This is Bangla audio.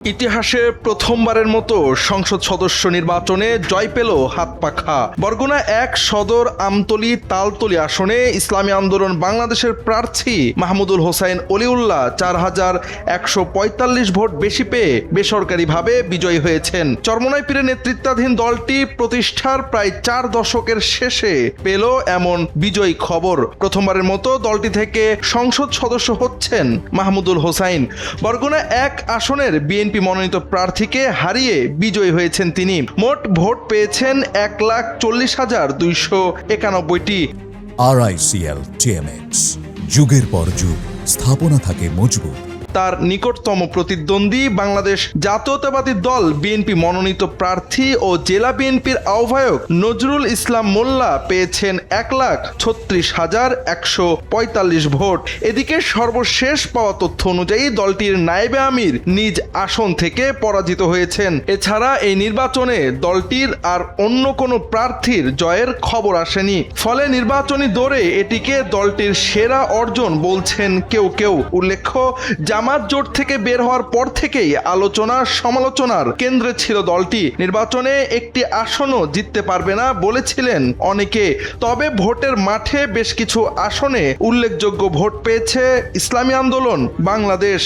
ইতিহাসে প্রথমবারের মতো সংসদ সদস্য নির্বাচনে জয় পেল হাত পাখা। বরগুনা ১ সদর আমতলী তালতলী আসনে ইসলামী আন্দোলন বাংলাদেশের প্রার্থী মাহমুদুল হোসাইন অলিউল্লাহ ৪,১৪৫ ভোট বেশি পেয়ে বেসরকারিভাবে বিজয়ী হয়েছেন। চরমোনাই পীরের নেতৃত্বাধীন দলটি প্রতিষ্ঠার প্রায় ৪ দশকের শেষে পেল এমন বিজয়ী খবর। প্রথমবারের মতো দলটি থেকে সংসদ সদস্য হচ্ছেন মাহমুদুল হোসাইন। বরগুনা ১ আসনের বিএনপি মনোনীত প্রার্থীকে হারিয়ে বিজয়ী হয়েছেন তিনি। মোট ভোট পেয়েছেন ১,৪০,২৯১টি। RICL TMX, যুগের পর যুগ স্থাপনা থাকে মজবুত। তার নিকটতম প্রতিদ্বন্দ্বী বাংলাদেশ জাতীয়তাবাদী দল বিএনপি মনোনীত প্রার্থী ও জেলা বিএনপির আহ্বায়ক নজরুল ইসলাম মোল্লা পেয়েছেন ১,৩৬,১৪৫ ভোট। এদিকে সর্বশেষ পাওয়া তথ্য অনুযায়ী দলটির নায়েবে আমির নিজ আসন থেকে পরাজিত হয়েছেন। এছাড়া এই নির্বাচনে দলটির আর অন্য কোনো প্রার্থীর জয়ের খবর আসেনি। ফলে নির্বাচনী দৌড়ে এটিকে দলটির সেরা অর্জন বলছেন কেউ কেউ। উল্লেখ্য, জামাত জোট থেকে বের হওয়ার পর থেকেই আলোচনা সমালোচনার কেন্দ্রে ছিল দলটি। নির্বাচনে একটি আসনও জিততে পারবে না বলেছিলেন অনেকে। তবে ভোটের মাঠে বেশ কিছু আসনে উল্লেখযোগ্য ভোট পেয়েছে ইসলামী আন্দোলন বাংলাদেশ।